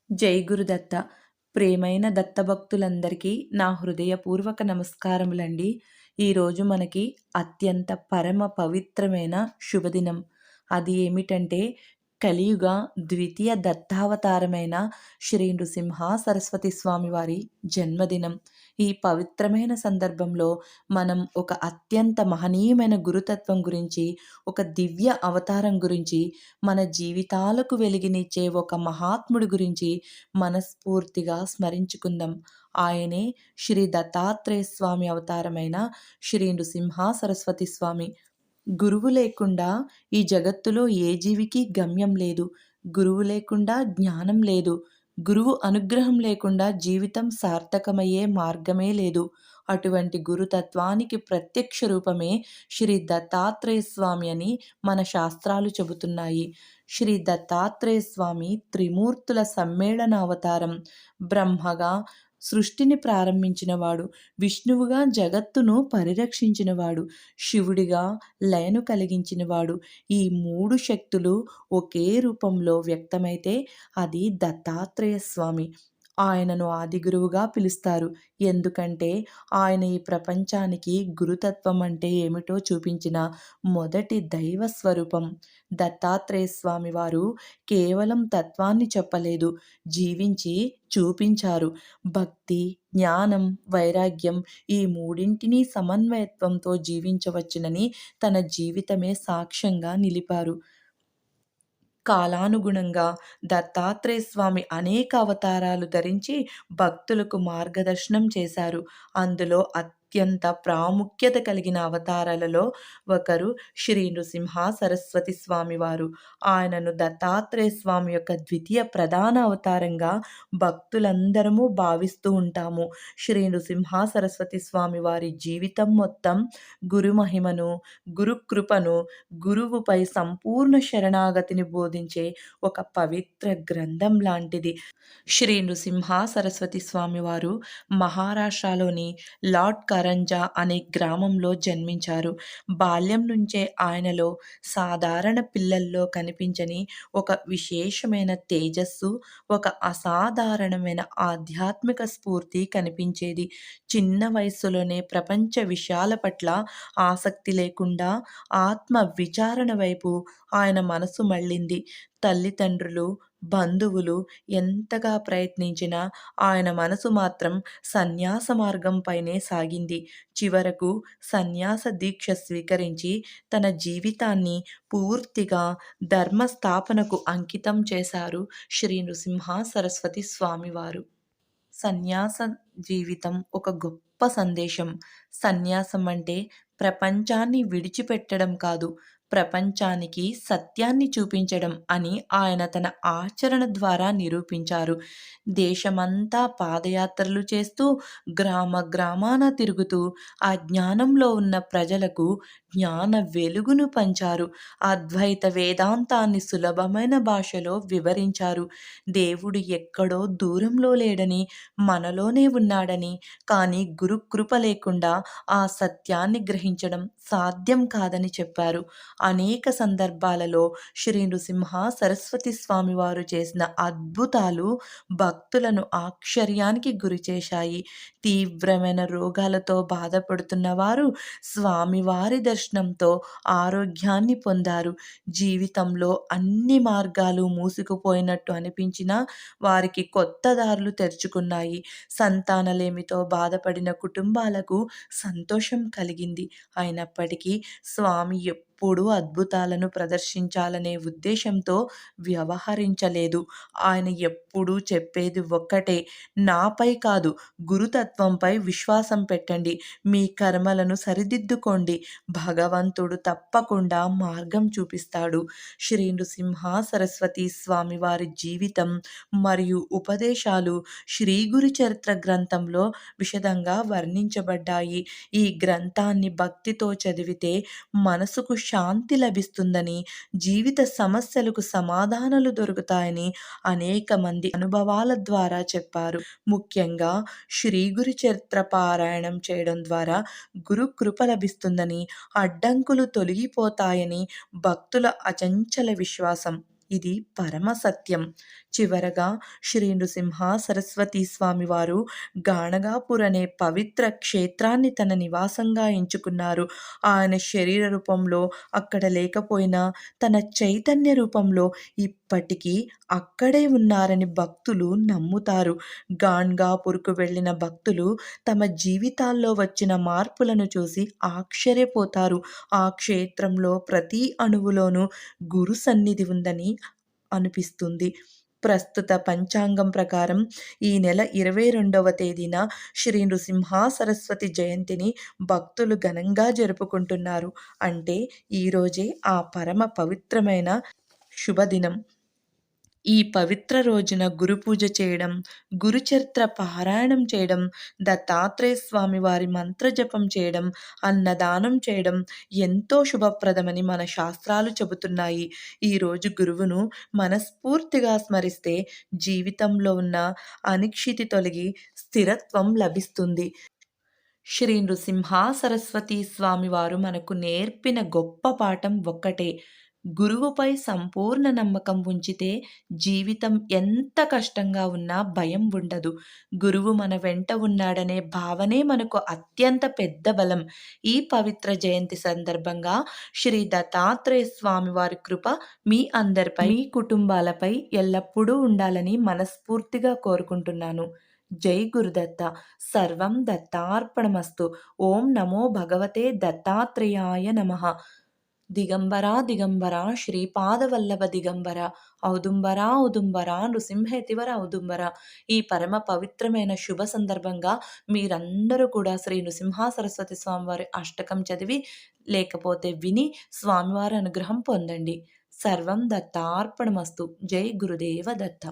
జై గురుదత్త. ప్రియమైన దత్తభక్తులందరికీ నా హృదయపూర్వక నమస్కారములండి. ఈరోజు మనకి అత్యంత పరమ పవిత్రమైన శుభదినం. అది ఏమిటంటే కలియుగ ద్వితీయ దత్తావతారమైన శ్రీ నృసింహ సరస్వతి స్వామి వారి జన్మదినం. ఈ పవిత్రమైన సందర్భంలో మనం ఒక అత్యంత మహనీయమైన గురుతత్వం గురించి, ఒక దివ్య అవతారం గురించి, మన జీవితాలకు వెలుగునిచ్చే ఒక మహాత్ముడి గురించి మనస్ఫూర్తిగా స్మరించుకుందాం. ఆయనే శ్రీ దత్తాత్రేయ స్వామి అవతారమైన శ్రీ నృసింహ సరస్వతి స్వామి. గురువు లేకుండా ఈ జగత్తులో ఏ జీవికి గమ్యం లేదు. గురువు లేకుండా జ్ఞానం లేదు. గురువు అనుగ్రహం లేకుండా జీవితం సార్థకమయ్యే మార్గమే లేదు. అటువంటి గురుతత్వానికి ప్రత్యక్ష రూపమే శ్రీ దత్తాత్రేయ స్వామి అని మన శాస్త్రాలు చెబుతున్నాయి. శ్రీ దత్తాత్రేయ స్వామి త్రిమూర్తుల సమ్మేళన అవతారం. బ్రహ్మగా సృష్టిని ప్రారంభించినవాడు, విష్ణువుగా జగత్తును పరిరక్షించినవాడు, శివుడిగా లయను కలిగించినవాడు. ఈ మూడు శక్తులు ఒకే రూపంలో వ్యక్తమైతే అది దత్తాత్రేయ స్వామి. ఆయనను ఆదిగురువుగా పిలుస్తారు. ఎందుకంటే ఆయన ఈ ప్రపంచానికి గురుతత్వం అంటే ఏమిటో చూపించిన మొదటి దైవ స్వరూపం. దత్తాత్రేయ స్వామి వారు కేవలం తత్వాన్ని చెప్పలేదు, జీవించి చూపించారు. భక్తి, జ్ఞానం, వైరాగ్యం ఈ మూడింటినీ సమన్వయత్వంతో జీవించవచ్చునని తన జీవితమే సాక్ష్యంగా నిలిపారు. కాలానుగుణంగా దత్తాత్రేయ స్వామి అనేక అవతారాలు ధరించి భక్తులకు మార్గదర్శనం చేశారు. అందులో అత్యంత ప్రాముఖ్యత కలిగిన అవతారాలలో ఒకరు శ్రీ నృసింహ సరస్వతి స్వామి వారు. ఆయనను దత్తాత్రేయ స్వామి యొక్క ద్వితీయ ప్రధాన అవతారంగా భక్తులందరము భావిస్తూ ఉంటాము. శ్రీ నృసింహ సరస్వతి స్వామి వారి జీవితం మొత్తం గురు మహిమను, గురు కృపను, గురువుపై సంపూర్ణ శరణాగతిని బోధించే ఒక పవిత్ర గ్రంథం లాంటిది. శ్రీ నృసింహ సరస్వతి స్వామి వారు మహారాష్ట్రలోని లార్డ్ కరంజా అనే గ్రామంలో జన్మించారు. బాల్యం నుంచే ఆయనలో సాధారణ పిల్లల్లో కనిపించని ఒక విశేషమైన తేజస్సు, ఒక అసాధారణమైన ఆధ్యాత్మిక స్ఫూర్తి కనిపించేది. చిన్న వయస్సులోనే ప్రపంచ విషయాల పట్ల ఆసక్తి లేకుండా ఆత్మ విచారణ వైపు ఆయన మనసు మళ్ళింది. తల్లిదండ్రులు, బంధువులు ఎంతగా ప్రయత్నించినా ఆయన మనసు మాత్రం సన్యాస మార్గంపైనే సాగింది. చివరకు సన్యాస దీక్ష స్వీకరించి తన జీవితాన్ని పూర్తిగా ధర్మస్థాపనకు అంకితం చేశారు శ్రీ నృసింహ సరస్వతి స్వామివారు. సన్యాస జీవితం ఒక గొప్ప సందేశం. సన్యాసం అంటే ప్రపంచాన్ని విడిచిపెట్టడం కాదు, ప్రపంచానికి సత్యాన్ని చూపించడం అని ఆయన తన ఆచరణ ద్వారా నిరూపించారు. దేశమంతా పాదయాత్రలు చేస్తూ, గ్రామ గ్రామాన తిరుగుతూ ఆ జ్ఞానంలో ఉన్న ప్రజలకు జ్ఞాన వెలుగును పంచారు. అద్వైత వేదాంతాన్ని సులభమైన భాషలో వివరించారు. దేవుడు ఎక్కడో దూరంలో లేడని, మనలోనే ఉన్నాడని, కానీ గురుకృప లేకుండా ఆ సత్యాన్ని గ్రహించడం సాధ్యం కాదని చెప్పారు. అనేక సందర్భాలలో శ్రీ నృసింహ సరస్వతి స్వామి వారు చేసిన అద్భుతాలు భక్తులను ఆశ్చర్యానికి గురిచేశాయి. తీవ్రమైన రోగాలతో బాధపడుతున్న వారు స్వామివారి దర్శనంతో ఆరోగ్యాన్ని పొందారు. జీవితంలో అన్ని మార్గాలు మూసుకుపోయినట్టు అనిపించినా వారికి కొత్త దారులు తెరుచుకున్నాయి. సంతానలేమితో బాధపడిన కుటుంబాలకు సంతోషం కలిగింది. అయినప్పటికీ స్వామి ఎప్పుడూ అద్భుతాలను ప్రదర్శించాలనే ఉద్దేశంతో వ్యవహరించలేదు. ఆయన ఎప్పుడూ చెప్పేది ఒక్కటే, నాపై కాదు గురుతత్వంపై విశ్వాసం పెట్టండి, మీ కర్మలను సరిదిద్దుకోండి, భగవంతుడు తప్పకుండా మార్గం చూపిస్తాడు. శ్రీ నృసింహ సరస్వతి స్వామి వారి జీవితం మరియు ఉపదేశాలు శ్రీ గురు చరిత్ర గ్రంథంలో విశదంగా వర్ణించబడ్డాయి. ఈ గ్రంథాన్ని భక్తితో చదివితే మనసుకు శాంతి లభిస్తుందని, జీవిత సమస్యలకు సమాధానాలు దొరుకుతాయని అనేక మంది అనుభవాల ద్వారా చెప్పారు. ముఖ్యంగా శ్రీ గురు చరిత్ర పారాయణం చేయడం ద్వారా గురు కృప లభిస్తుందని, అడ్డంకులు తొలగిపోతాయని భక్తుల అచంచల విశ్వాసం. ఇది పరమ సత్యం. చివరగా శ్రీ నృసింహ సరస్వతి స్వామి వారు గాణగాపూర్ అనే పవిత్ర క్షేత్రాన్ని తన నివాసంగా ఎంచుకున్నారు. ఆయన శరీర రూపంలో అక్కడ లేకపోయినా తన చైతన్య రూపంలో ఇప్పటికీ అక్కడే ఉన్నారని భక్తులు నమ్ముతారు. గాణ్గాపూర్‌కు వెళ్ళిన భక్తులు తమ జీవితాల్లో వచ్చిన మార్పులను చూసి ఆశ్చర్యపోతారు. ఆ క్షేత్రంలో ప్రతి అణువులోనూ గురు సన్నిధి ఉందని అనిపిస్తుంది. ప్రస్తుత పంచాంగం ప్రకారం ఈ నెల 22వ తేదీన శ్రీ నృసింహ సరస్వతి జయంతిని భక్తులు ఘనంగా జరుపుకుంటున్నారు. అంటే ఈరోజే ఆ పరమ పవిత్రమైన శుభదినం. ఈ పవిత్ర రోజున గురు పూజ చేయడం, గురుచరిత్ర పారాయణం చేయడం, దత్తాత్రేయ స్వామి వారి మంత్రజపం చేయడం, అన్నదానం చేయడం ఎంతో శుభప్రదమని మన శాస్త్రాలు చెబుతున్నాయి. ఈరోజు గురువును మనస్ఫూర్తిగా స్మరిస్తే జీవితంలో ఉన్న అనిశ్చితి తొలగి స్థిరత్వం లభిస్తుంది. శ్రీ నృసింహ సరస్వతి స్వామి వారు మనకు నేర్పిన గొప్ప పాఠం ఒక్కటే. గురువుపై సంపూర్ణ నమ్మకం ఉంచితే జీవితం ఎంత కష్టంగా ఉన్నా భయం ఉండదు. గురువు మన వెంట ఉన్నాడనే భావనే మనకు అత్యంత పెద్ద బలం. ఈ పవిత్ర జయంతి సందర్భంగా శ్రీ దత్తాత్రేయ స్వామి వారి కృప మీ అందరిపై, మీ కుటుంబాలపై ఎల్లప్పుడూ ఉండాలని మనస్ఫూర్తిగా కోరుకుంటున్నాను. జై గురుదత్త. సర్వం దత్తార్పణమస్తు. ఓం నమో భగవతే దత్తాత్రేయాయ నమః. దిగంబరా దిగంబర శ్రీపాదవల్లభ దిగంబర ఔదుంబరా ఔదుంబరా నృసింహయతివర ఔదుంబర. ఈ పరమ పవిత్రమైన శుభ సందర్భంగా మీరందరూ కూడా శ్రీ నృసింహ సరస్వతి స్వామివారి అష్టకం చదివి లేకపోతే విని స్వామివారి అనుగ్రహం పొందండి. సర్వం దత్తార్పణమస్తు. జై గురుదేవ దత్త.